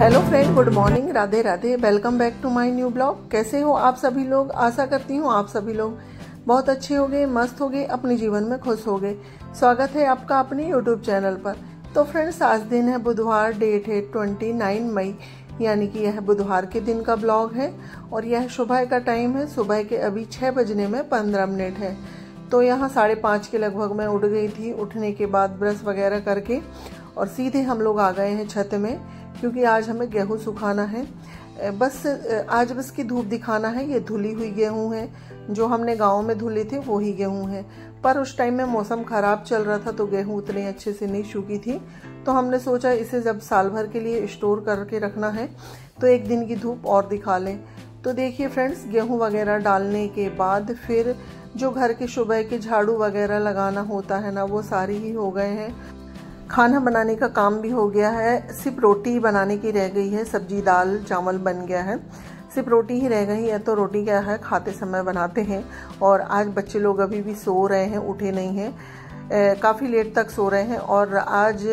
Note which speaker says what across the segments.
Speaker 1: Hello friend, good morning, Radhe Radhe. Welcome back to my new blog. कैसे हो आप सभी लोग? आशा करती हूँ आप सभी लोग बहुत अच्छे होंगे, मस्त होंगे, अपने जीवन में खुश होंगे। स्वागत है आपका अपने यूट्यूब चैनल पर। तो फ्रेंड्स, आज दिन है बुधवार, डेट है 29 मई, यानी कि यह बुधवार के दिन का ब्लॉग है और यह सुबह का टाइम है। सुबह के अभी 6 बजने में 15 मिनट है। तो यहाँ 5:30 के लगभग मैं उठ गई थी। उठने के बाद ब्रश वगैरह करके और सीधे हम लोग आ गए हैं छत में, क्योंकि आज हमें गेहूं सुखाना है। आज बस की धूप दिखाना है। ये धुली हुई गेहूं है, जो हमने गांव में धुले थे वही गेहूं है। पर उस टाइम में मौसम खराब चल रहा था तो गेहूं उतने अच्छे से नहीं सूखी थी। तो हमने सोचा इसे जब साल भर के लिए स्टोर करके रखना है तो एक दिन की धूप और दिखा लें। तो देखिए फ्रेंड्स, गेहूं वगैरह डालने के बाद फिर जो घर के सुबह के झाड़ू वगैरह लगाना होता है ना, वो सारी ही हो गए हैं। खाना बनाने का काम भी हो गया है, सिर्फ रोटी बनाने की रह गई है। सब्जी दाल चावल बन गया है, सिर्फ रोटी ही रह गई है। तो रोटी क्या है, खाते समय बनाते हैं। और आज बच्चे लोग अभी भी सो रहे हैं, उठे नहीं हैं, काफ़ी लेट तक सो रहे हैं। और आज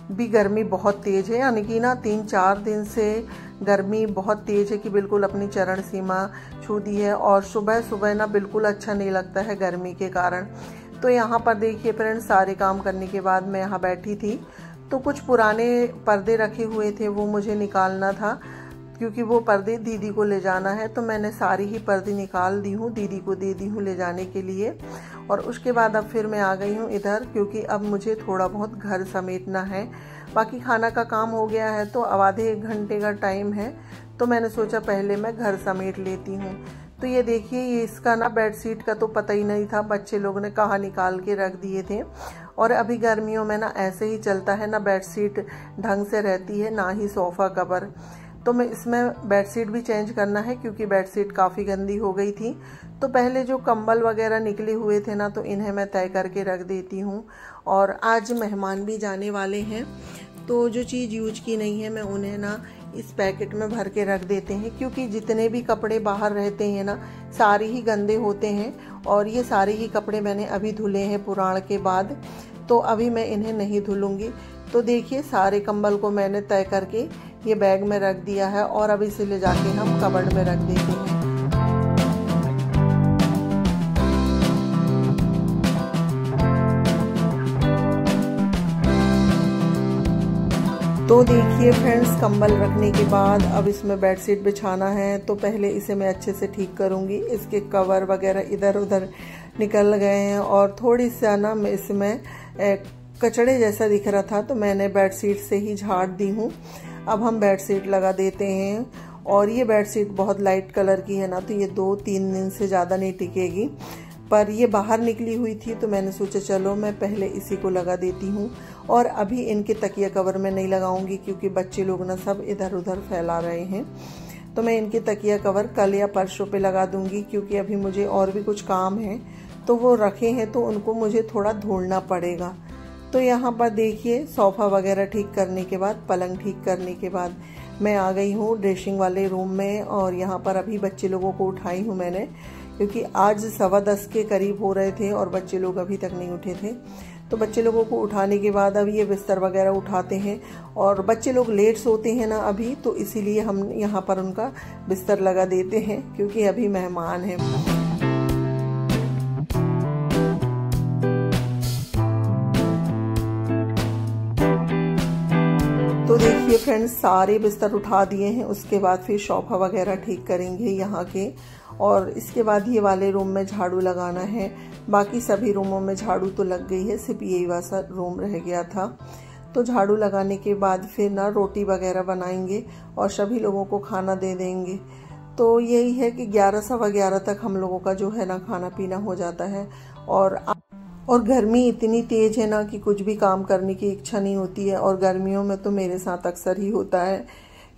Speaker 1: भी गर्मी बहुत तेज़ है, यानी कि ना 3-4 दिन से गर्मी बहुत तेज़ है कि बिल्कुल अपनी चरण सीमा छू दी है। और सुबह सुबह ना बिल्कुल अच्छा नहीं लगता है गर्मी के कारण। तो यहाँ पर देखिए फ्रेंड्स, सारे काम करने के बाद मैं यहाँ बैठी थी तो कुछ पुराने पर्दे रखे हुए थे, वो मुझे निकालना था, क्योंकि वो पर्दे दीदी को ले जाना है। तो मैंने सारी ही पर्दे निकाल दी हूँ, दीदी को दे दी हूँ ले जाने के लिए। और उसके बाद अब फिर मैं आ गई हूँ इधर, क्योंकि अब मुझे थोड़ा बहुत घर समेटना है। बाकी खाना का काम हो गया है, तो अब आधे 1 घंटे का टाइम है। तो मैंने सोचा पहले मैं घर समेट लेती हूँ। तो ये देखिए, ये इसका ना बेडशीट का तो पता ही नहीं था, बच्चे लोग ने कहाँ निकाल के रख दिए थे। और अभी गर्मियों में ना ऐसे ही चलता है, ना बेडशीट ढंग से रहती है ना ही सोफ़ा कवर। तो मैं इसमें बेडशीट भी चेंज करना है, क्योंकि बेडशीट काफ़ी गंदी हो गई थी। तो पहले जो कंबल वगैरह निकले हुए थे ना, तो इन्हें मैं तय करके रख देती हूँ। और आज मेहमान भी जाने वाले हैं, तो जो चीज़ यूज की नहीं है मैं उन्हें ना इस पैकेट में भर के रख देते हैं, क्योंकि जितने भी कपड़े बाहर रहते हैं ना, सारे ही गंदे होते हैं। और ये सारे ही कपड़े मैंने अभी धुले हैं पुराण के बाद, तो अभी मैं इन्हें नहीं धुलूंगी। तो देखिए, सारे कंबल को मैंने तय करके ये बैग में रख दिया है और अब इसे ले जाके हम कबर्ड में रख देते हैं। तो देखिए फ्रेंड्स, कंबल रखने के बाद अब इसमें बेडशीट बिछाना है। तो पहले इसे मैं अच्छे से ठीक करूँगी। इसके कवर वगैरह इधर उधर निकल गए हैं और थोड़ी सा ना इसमें कचड़े जैसा दिख रहा था, तो मैंने बेडशीट से ही झाड़ दी हूँ। अब हम बेडशीट लगा देते हैं। और ये बेडशीट बहुत लाइट कलर की है ना, तो ये 2-3 दिन से ज़्यादा नहीं टिकेगी। पर ये बाहर निकली हुई थी, तो मैंने सोचा चलो मैं पहले इसी को लगा देती हूँ। और अभी इनके तकिया कवर में नहीं लगाऊंगी, क्योंकि बच्चे लोग ना सब इधर उधर फैला रहे हैं। तो मैं इनके तकिया कवर कल या परसों पे लगा दूंगी, क्योंकि अभी मुझे और भी कुछ काम है। तो वो रखे हैं तो उनको मुझे थोड़ा ढूंढना पड़ेगा। तो यहाँ पर देखिए, सोफ़ा वगैरह ठीक करने के बाद, पलंग ठीक करने के बाद मैं आ गई हूँ ड्रेसिंग वाले रूम में। और यहाँ पर अभी बच्चे लोगों को उठाई हूँ मैंने, क्योंकि आज 10:15 के करीब हो रहे थे और बच्चे लोग अभी तक नहीं उठे थे। तो बच्चे लोगों को उठाने के बाद अब ये बिस्तर वगैरह उठाते हैं। और बच्चे लोग लेट सोते हैं ना अभी, तो इसीलिए हम यहाँ पर उनका बिस्तर लगा देते हैं, क्योंकि अभी मेहमान हैं। तो देखिए फ्रेंड्स, सारे बिस्तर उठा दिए हैं। उसके बाद फिर सोफा वगैरह ठीक करेंगे यहाँ के। और इसके बाद ये वाले रूम में झाड़ू लगाना है। बाकी सभी रूमों में झाड़ू तो लग गई है, सिर्फ यही वाला रूम रह गया था। तो झाड़ू लगाने के बाद फिर ना रोटी वगैरह बनाएंगे और सभी लोगों को खाना दे देंगे। तो यही है कि 11-11:15 तक हम लोगों का जो है ना खाना पीना हो जाता है। और गर्मी इतनी तेज है ना कि कुछ भी काम करने की इच्छा नहीं होती है। और गर्मियों में तो मेरे साथ अक्सर ही होता है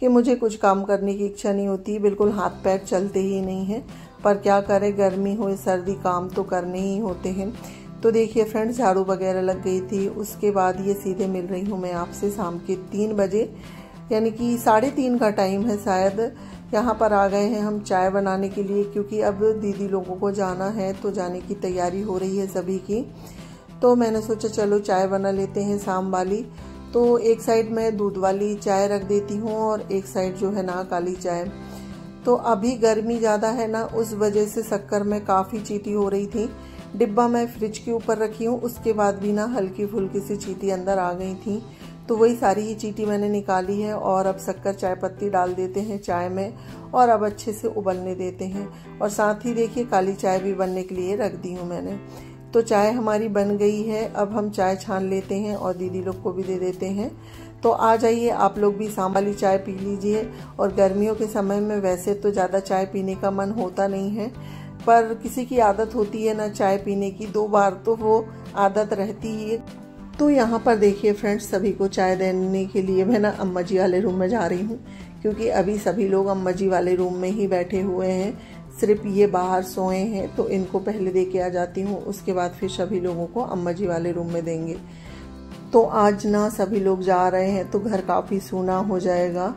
Speaker 1: कि मुझे कुछ काम करने की इच्छा नहीं होती, बिल्कुल हाथ पैर चलते ही नहीं है। पर क्या करें, गर्मी हो सर्दी, काम तो करने ही होते हैं। तो देखिए फ्रेंड्स, झाड़ू वगैरह लग गई थी। उसके बाद ये सीधे मिल रही हूँ मैं आपसे शाम के 3 बजे, यानी कि 3:30 का टाइम है शायद। यहाँ पर आ गए हैं हम चाय बनाने के लिए, क्योंकि अब दीदी लोगों को जाना है, तो जाने की तैयारी हो रही है सभी की। तो मैंने सोचा चलो चाय बना लेते हैं शाम वाली, तो एक साइड मैं दूध वाली चाय रख देती हूँ और एक साइड जो है ना काली चाय। तो अभी गर्मी ज़्यादा है ना, उस वजह से शक्कर में काफ़ी चींटी हो रही थी। डिब्बा मैं फ्रिज के ऊपर रखी हूँ, उसके बाद भी ना हल्की फुल्की सी चींटी अंदर आ गई थी। तो वही सारी ही चींटी मैंने निकाली है और अब शक्कर चाय पत्ती डाल देते हैं चाय में और अब अच्छे से उबलने देते हैं। और साथ ही देखिए काली चाय भी बनने के लिए रख दी हूँ मैंने। तो चाय हमारी बन गई है, अब हम चाय छान लेते हैं और दीदी लोग को भी दे देते हैं। तो आ जाइए आप लोग भी शाम वाली चाय पी लीजिए। और गर्मियों के समय में वैसे तो ज़्यादा चाय पीने का मन होता नहीं है, पर किसी की आदत होती है ना चाय पीने की, 2 बार तो वो आदत रहती ही है। तो यहाँ पर देखिए फ्रेंड्स, सभी को चाय देने के लिए मैं ना अम्मा जी वाले रूम में जा रही हूँ, क्योंकि अभी सभी लोग अम्मा जी वाले रूम में ही बैठे हुए हैं। सिर्फ ये बाहर सोए हैं, तो इनको पहले दे के आ जाती हूँ, उसके बाद फिर सभी लोगों को अम्मा जी वाले रूम में देंगे। तो आज ना सभी लोग जा रहे हैं तो घर काफ़ी सूना हो जाएगा।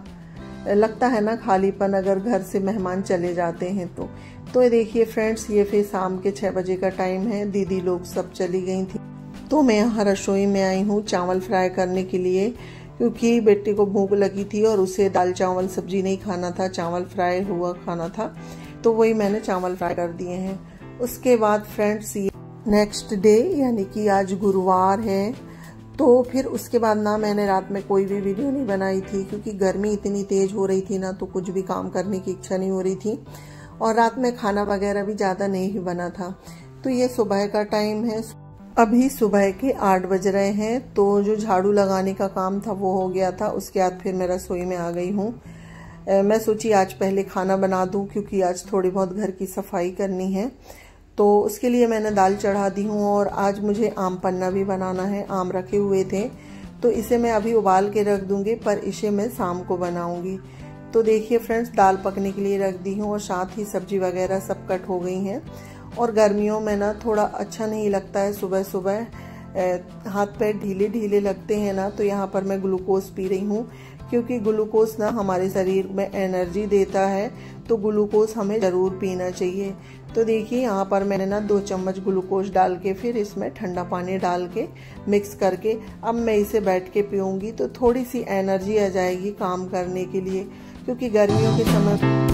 Speaker 1: लगता है ना खालीपन अगर घर से मेहमान चले जाते हैं तो देखिए फ्रेंड्स, ये फिर शाम के 6 बजे का टाइम है। दीदी लोग सब चली गई थी, तो मैं यहाँ रसोई में आई हूँ चावल फ्राई करने के लिए, क्योंकि बेटे को भूख लगी थी और उसे दाल चावल सब्जी नहीं खाना था, चावल फ्राई हुआ खाना था। तो वही मैंने चावल फ्राई कर दिए हैं। उसके बाद फ्रेंड्स, ये नेक्स्ट डे यानी कि आज गुरुवार है, तो फिर उसके बाद ना मैंने रात में कोई भी वीडियो नहीं बनाई थी, क्योंकि गर्मी इतनी तेज़ हो रही थी ना, तो कुछ भी काम करने की इच्छा नहीं हो रही थी और रात में खाना वगैरह भी ज़्यादा नहीं बना था। तो ये सुबह का टाइम है, अभी सुबह के 8 बज रहे हैं। तो जो झाड़ू लगाने का काम था वो हो गया था, उसके बाद फिर मैं रसोई में आ गई हूँ। मैं सोची आज पहले खाना बना दूँ, क्योंकि आज थोड़ी बहुत घर की सफाई करनी है। तो उसके लिए मैंने दाल चढ़ा दी हूँ और आज मुझे आम पन्ना भी बनाना है। आम रखे हुए थे तो इसे मैं अभी उबाल के रख दूँगी, पर इसे मैं शाम को बनाऊँगी। तो देखिए फ्रेंड्स, दाल पकने के लिए रख दी हूँ और साथ ही सब्जी वगैरह सब कट हो गई हैं। और गर्मियों में ना थोड़ा अच्छा नहीं लगता है, सुबह सुबह हाथ पैर ढीले ढीले लगते हैं ना। तो यहाँ पर मैं ग्लूकोज पी रही हूँ, क्योंकि ग्लूकोज ना हमारे शरीर में एनर्जी देता है, तो ग्लूकोज हमें ज़रूर पीना चाहिए। तो देखिए यहाँ पर मैंने ना 2 चम्मच ग्लूकोज डाल के फिर इसमें ठंडा पानी डाल के मिक्स करके अब मैं इसे बैठ के पीऊँगी, तो थोड़ी सी एनर्जी आ जाएगी काम करने के लिए, क्योंकि गर्मियों के समय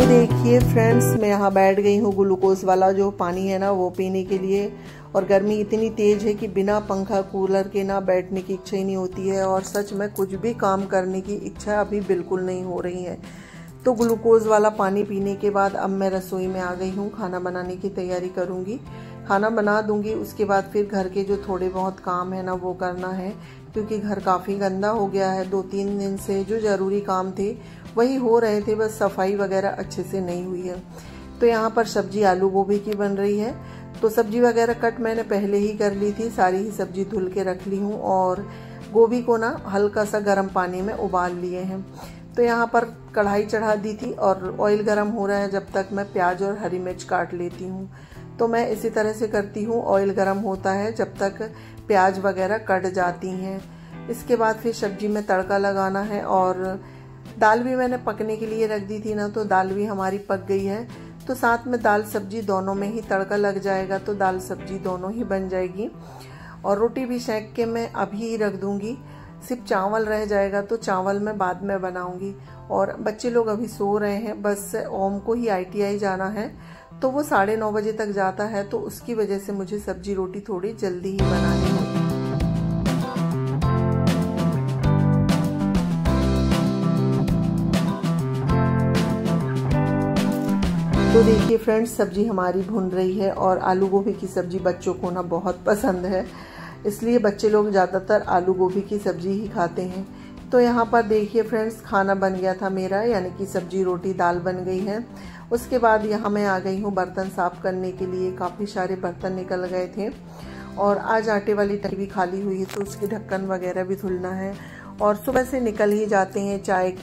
Speaker 1: देखिए फ्रेंड्स, मैं यहाँ बैठ गई हूँ ग्लूकोज वाला जो पानी है ना वो पीने के लिए। और गर्मी इतनी तेज है कि बिना पंखा कूलर के ना बैठने की इच्छा ही नहीं होती है, और सच में कुछ भी काम करने की इच्छा अभी बिल्कुल नहीं हो रही है। तो ग्लूकोज वाला पानी पीने के बाद अब मैं रसोई में आ गई हूँ, खाना बनाने की तैयारी करूँगी, खाना बना दूँगी। उसके बाद फिर घर के जो थोड़े बहुत काम है ना वो करना है, क्योंकि घर काफ़ी गंदा हो गया है। 2-3 दिन से जो ज़रूरी काम थे वही हो रहे थे, बस सफाई वगैरह अच्छे से नहीं हुई है। तो यहाँ पर सब्जी आलू गोभी की बन रही है, तो सब्जी वगैरह कट मैंने पहले ही कर ली थी, सारी ही सब्जी धुल के रख ली हूँ और गोभी को ना हल्का सा गर्म पानी में उबाल लिए हैं। तो यहाँ पर कढ़ाई चढ़ा दी थी और ऑयल गर्म हो रहा है, जब तक मैं प्याज और हरी मिर्च काट लेती हूँ। तो मैं इसी तरह से करती हूँ, ऑयल गर्म होता है जब तक प्याज वगैरह कट जाती हैं। इसके बाद फिर सब्जी में तड़का लगाना है। और दाल भी मैंने पकने के लिए रख दी थी ना, तो दाल भी हमारी पक गई है। तो साथ में दाल सब्जी दोनों में ही तड़का लग जाएगा, तो दाल सब्जी दोनों ही बन जाएगी। और रोटी भी सेंक के मैं अभी ही रख दूंगी, सिर्फ चावल रह जाएगा तो चावल मैं बाद में बनाऊंगी। और बच्चे लोग अभी सो रहे हैं, बस ओम को ही ITI जाना है, तो वो 9:30 बजे तक जाता है, तो उसकी वजह से मुझे सब्जी रोटी थोड़ी जल्दी ही बनानी है। तो देखिए फ्रेंड्स, सब्जी हमारी भुन रही है और आलू गोभी की सब्जी बच्चों को ना बहुत पसंद है, इसलिए बच्चे लोग ज़्यादातर आलू गोभी की सब्जी ही खाते हैं। तो यहाँ पर देखिए फ्रेंड्स, खाना बन गया था मेरा, यानी कि सब्जी रोटी दाल बन गई है। उसके बाद यहाँ मैं आ गई हूँ बर्तन साफ़ करने के लिए, काफ़ी सारे बर्तन निकल गए थे और आज आटे वाली टंकी भी खाली हुई है, तो उसके ढक्कन वगैरह भी धुलना है और सुबह से निकल ही जाते हैं चाय।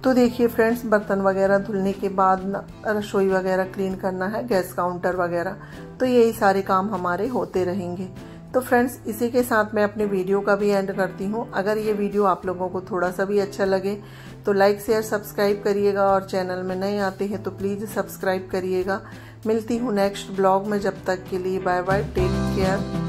Speaker 1: तो देखिए फ्रेंड्स, बर्तन वगैरह धुलने के बाद रसोई वगैरह क्लीन करना है, गैस काउंटर वगैरह, तो यही सारे काम हमारे होते रहेंगे। तो फ्रेंड्स, इसी के साथ मैं अपने वीडियो का भी एंड करती हूँ। अगर ये वीडियो आप लोगों को थोड़ा सा भी अच्छा लगे तो लाइक शेयर सब्सक्राइब करिएगा, और चैनल में नए आते हैं तो प्लीज़ सब्सक्राइब करिएगा। मिलती हूँ नेक्स्ट ब्लॉग में, जब तक के लिए बाय बाय, टेक केयर।